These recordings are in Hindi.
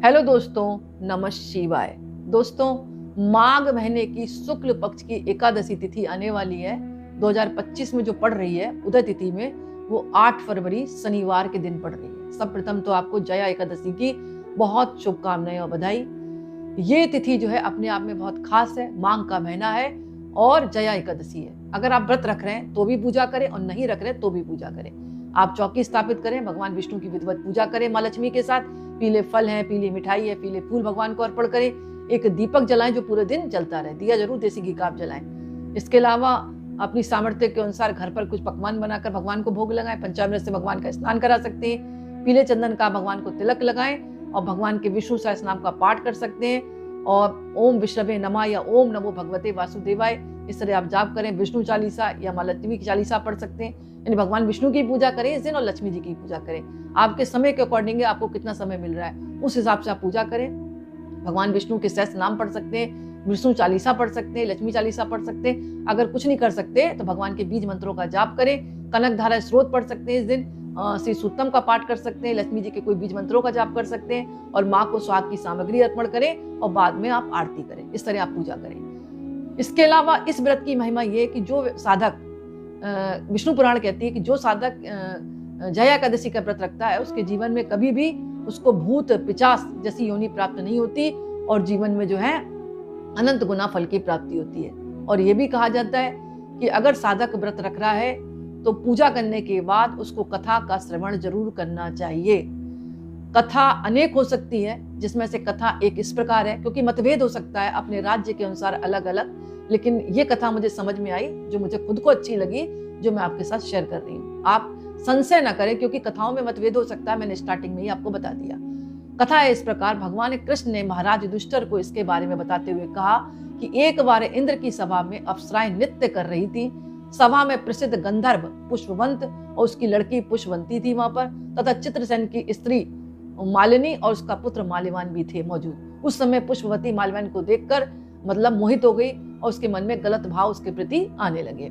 हेलो दोस्तों, नमः शिवाय। दोस्तों, माघ महीने की शुक्ल पक्ष की एकादशी तिथि आने वाली है। 2025 में जो पड़ रही है उदय तिथि में, वो 8 फरवरी शनिवार के दिन पड़ रही है। सब प्रथम तो आपको जया एकादशी की बहुत शुभकामनाएं और बधाई। ये तिथि जो है अपने आप में बहुत खास है। माघ का महीना है और जया एकादशी है। अगर आप व्रत रख रहे हैं तो भी पूजा करें और नहीं रख रहे हैं तो भी पूजा करें। आप चौकी स्थापित करें, भगवान विष्णु की विधिवत पूजा करें माँ लक्ष्मी के साथ। पीले फल हैं, पीली मिठाई है, पीले फूल भगवान को अर्पण करें। एक दीपक जलाएं जो पूरे दिन जलता रहे। दिया जरूर देसी घी का आप जलाएं। इसके अलावा अपनी सामर्थ्य के अनुसार घर पर कुछ पकवान बनाकर भगवान को भोग लगाएं। पंचामृत से भगवान का स्नान करा सकते हैं। पीले चंदन का भगवान को तिलक लगाएं और भगवान के विष्णु सहस्रनाम का पाठ कर सकते हैं। और ओम विष्णवे नमः या ओम नमो भगवते वासुदेवाय, इस तरह आप जाप करें। विष्णु चालीसा या माँ लक्ष्मी की चालीसा पढ़ सकते हैं। यानी भगवान विष्णु की पूजा करें इस दिन और लक्ष्मी जी की पूजा करें। आपके समय के अकॉर्डिंग आपको कितना समय मिल रहा है उस हिसाब से आप पूजा करें। भगवान विष्णु के सहस्त्र नाम पढ़ सकते हैं, विष्णु चालीसा पढ़ सकते हैं, लक्ष्मी चालीसा पढ़ सकते हैं। अगर कुछ नहीं कर सकते तो भगवान के बीज मंत्रों का जाप करें। कनक धारा स्रोत पढ़ सकते हैं इस दिन। श्री सूत्तम का पाठ कर सकते हैं। लक्ष्मी जी के कोई बीज मंत्रों का जाप कर सकते हैं और माँ को स्वाद की सामग्री अर्पण करें और बाद में आप आरती करें। इस तरह आप पूजा करें। इसके अलावा इस व्रत की महिमा ये कि जो साधक, विष्णु पुराण कहती है कि जो साधक जया एकादशी का व्रत रखता है उसके जीवन में कभी भी उसको भूत पिचास जैसी योनि प्राप्त नहीं होती और जीवन में जो है अनंत गुना फल की प्राप्ति होती है। और ये भी कहा जाता है कि अगर साधक व्रत रख रहा है तो पूजा करने के बाद उसको कथा का श्रवण जरूर करना चाहिए। कथा अनेक हो सकती है, जिसमें से कथा एक इस प्रकार है, क्योंकि मतभेद हो सकता है अपने राज्य के अनुसार अलग अलग, लेकिन ये कथा मुझे समझ में आई, जो मुझे खुद को अच्छी लगी, जो मैं आपके साथ शेयर कर रही हूँ। आप संशय न करें क्योंकि कथाओं में मतभेद हो सकता है। मैंने स्टार्टिंग में ही आपको बता दिया। कथा है इस प्रकार। भगवान कृष्ण ने महाराज युधिष्ठिर को इसके बारे में बताते हुए कहा कि एक बार इंद्र की सभा में अप्सराएं नृत्य कर रही थी। सभा में प्रसिद्ध गंधर्व पुष्पवंत और उसकी लड़की पुष्पवंती थी वहां पर, तथा चित्रसेन की स्त्री मालिनी और उसका पुत्र माल्यवान भी थे मौजूद। उस समय पुष्पवती माल्यवान को देखकर मतलब मोहित हो गई और उसके मन में गलत भाव उसके प्रति आने लगे।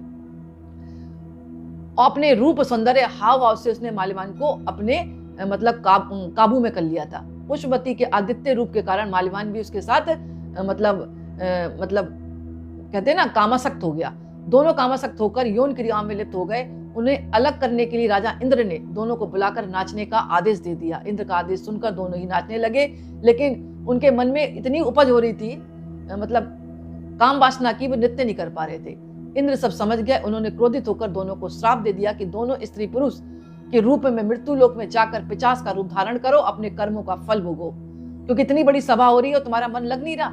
अपने रूप सौंदर्य हाव भाव से उसने माल्यवान को अपने मतलब काबू में कर लिया था। पुष्पवती के आदित्य रूप के कारण माल्यवान भी उसके साथ मतलब कहते हैं ना कामासक्त हो गया। दोनों कामासक्त होकर यौन क्रियाओं में लिप्त हो गए। उन्हें अलग करने के लिए राजा इंद्र ने दोनों को बुलाकर नाचने का आदेश दे दिया। इंद्र का आदेश सुनकर दोनों ही नाचने लगे, लेकिन उनके मन में इतनी उपज हो रही थी मतलब काम वासना की, वो नृत्य नहीं कर पा रहे थे। इंद्र सब समझ गए। उन्होंने क्रोधित होकर दोनों को श्राप दे दिया कि दोनों स्त्री पुरुष के रूप में मृत्यु लोक में जाकर पिशाच का रूप धारण करो, अपने कर्मों का फल भोगो, क्योंकि इतनी बड़ी सभा हो रही है और तुम्हारा मन लग नहीं रहा।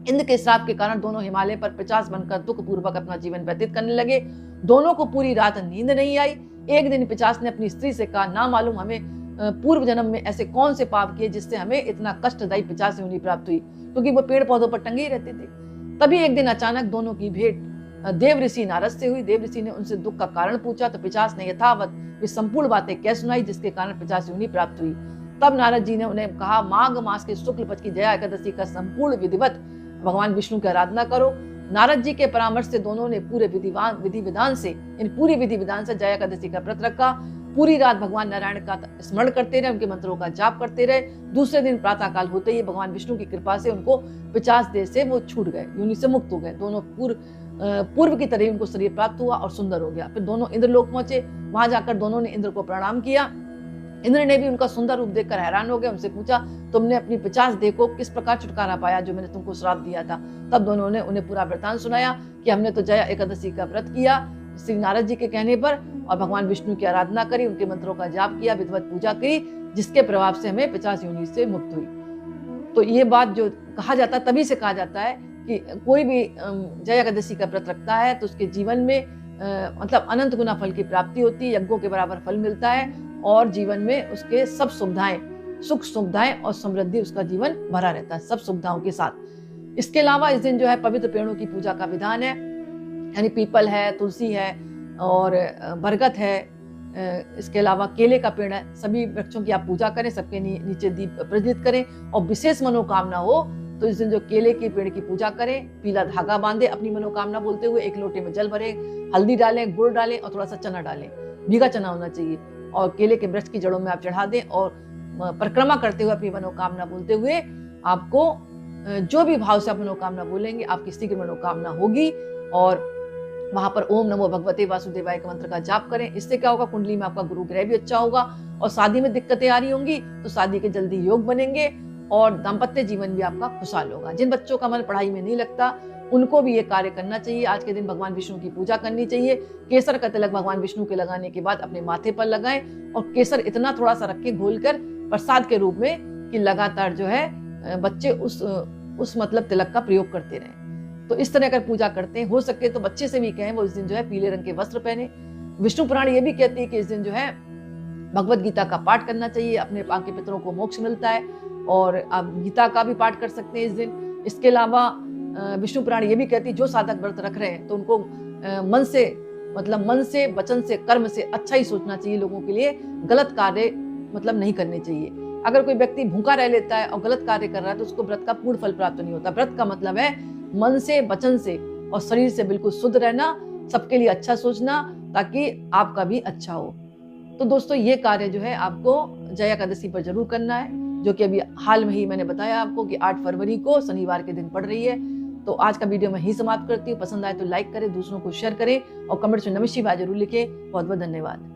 इंद्र के श्राप के कारण दोनों हिमालय पर पिशाच बनकर दुख पूर्वक अपना जीवन व्यतीत करने लगे। दोनों को पूरी रात नींद नहीं आई। एक दिन पिशाच ने अपनी स्त्री से कहा, ना मालूम हमें पूर्व जन्म में ऐसे कौन से पाप किए जिससे हमें इतना कष्टदायी पिशाच योनि प्राप्त हुई, क्योंकि वो पेड़ पौधों पर टंगे ही रहते थे। तभी एक दिन अचानक दोनों की भेंट देव ऋषि नारद से हुई। देव ऋषि ने उनसे दुख का कारण पूछा तो पिशाच ने यथावत वे संपूर्ण बातें कह सुनाई, जिसके कारण पिशाच योनि प्राप्त हुई। तब नारद जी ने उन्हें कहा, माघ मास के शुक्ल पक्ष की जया एकादशी का संपूर्ण विधिवत भगवान विष्णु की आराधना करो। नारद जी के परामर्श से दोनों ने पूरे विधि विधान से जया एकादशी का व्रत रखा। पूरी रात भगवान नारायण का स्मरण करते रहे, उनके मंत्रों का जाप करते रहे। दूसरे दिन प्रातः काल होते ही भगवान विष्णु की कृपा से उनको पिशाच देह से वो छूट गए, योनि से मुक्त हो गए। दोनों पूर्व की तरह उनको शरीर प्राप्त हुआ और सुंदर हो गया। फिर दोनों इंद्रलोक पहुंचे। वहां जाकर दोनों ने इंद्र को प्रणाम किया। इंद्र ने भी उनका सुंदर रूप देखकर हैरान हो गए। उनसे पूछा, तुमने अपनी पिशाच देह को किस प्रकार छुटकारा पाया जो मैंने तुमको श्राप दिया था। तब दोनों ने उन्हें पूरा वृतांत सुनाया कि हमने तो जया एकादशी का व्रत किया श्री नारद जी के कहने पर, और भगवान विष्णु की आराधना करी, उनके मंत्रों का जाप किया, विधिवत पूजा की, जिसके प्रभाव से हमें पिशाच योनि से मुक्त हुई। तो ये बात जो कहा जाता है, तभी से कहा जाता है कि कोई भी जया एकादशी का व्रत रखता है तो उसके जीवन में मतलब अनंत गुना फल की प्राप्ति होती है, यज्ञों के बराबर फल मिलता है और जीवन में उसके सब सुविधाएं, सुख सुविधाएं और समृद्धि उसका जीवन भरा रहता है सब सुविधाओं के साथ। इसके अलावा इस दिन जो है पवित्र पेड़ों की पूजा का विधान है, यानी पीपल है, तुलसी है और बरगद है। इसके अलावा केले का पेड़ है। सभी वृक्षों की आप पूजा करें, सबके नीचे दीप प्रज्वलित करें और विशेष मनोकामना हो तो इस दिन जो केले के पेड़ की पूजा करें, पीला धागा बांधे अपनी मनोकामना बोलते हुए, एक लोटे में जल भरे, हल्दी डालें, गुड़ डालें और थोड़ा सा चना डालें, भीगा चना होना चाहिए, और केले के वृक्ष की जड़ों में आप चढ़ा दें और परिक्रमा करते हुए अपनी मनोकामना बोलते हुए आपको जो भी भाव से आप मनोकामना बोलेंगे आपकी शीघ्र मनोकामना होगी। और वहां पर ओम नमो भगवते वासुदेवाय का मंत्र का जाप करें। इससे क्या होगा, कुंडली में आपका गुरु ग्रह भी अच्छा होगा और शादी में दिक्कतें आ रही होंगी तो शादी के जल्दी योग बनेंगे और दाम्पत्य जीवन भी आपका खुशहाल होगा। जिन बच्चों का मन पढ़ाई में नहीं लगता उनको भी ये कार्य करना चाहिए। आज के दिन भगवान विष्णु की पूजा करनी चाहिए। केसर का तिलक भगवान विष्णु के लगाने के बाद अपने माथे पर लगाएं और केसर इतना थोड़ा सा रख के घोल कर प्रसाद के रूप में कि लगातार जो है बच्चे उस मतलब तिलक का प्रयोग करते रहें। तो इस तरह अगर पूजा करते हैं, हो सके तो बच्चे से भी कहें वो इस दिन जो है पीले रंग के वस्त्र पहने। विष्णु पुराण ये भी कहती है कि इस दिन जो है भगवत गीता का पाठ करना चाहिए, अपने आगे पितरों को मोक्ष मिलता है और आप गीता का भी पाठ कर सकते हैं इस दिन। इसके अलावा विष्णु पुराण ये भी कहती है जो साधक व्रत रख रहे हैं तो उनको मन से वचन से कर्म से अच्छा ही सोचना चाहिए। लोगों के लिए गलत कार्य मतलब नहीं करने चाहिए। अगर कोई व्यक्ति भूखा रह लेता है और गलत कार्य कर रहा है तो उसको व्रत का पूर्ण फल प्राप्त नहीं होता। व्रत का मतलब है मन से वचन से और शरीर से बिल्कुल शुद्ध रहना, सबके लिए अच्छा सोचना ताकि आपका भी अच्छा हो। तो दोस्तों ये कार्य जो है आपको जया एकादशी पर जरूर करना है, जो कि अभी हाल में ही मैंने बताया आपको कि 8 फरवरी को शनिवार के दिन पड़ रही है। तो आज का वीडियो मैं ही समाप्त करती हूँ। पसंद आए तो लाइक करें, दूसरों को शेयर करें और कमेंट्स में नमः शिवाय जरूर लिखें। बहुत बहुत धन्यवाद।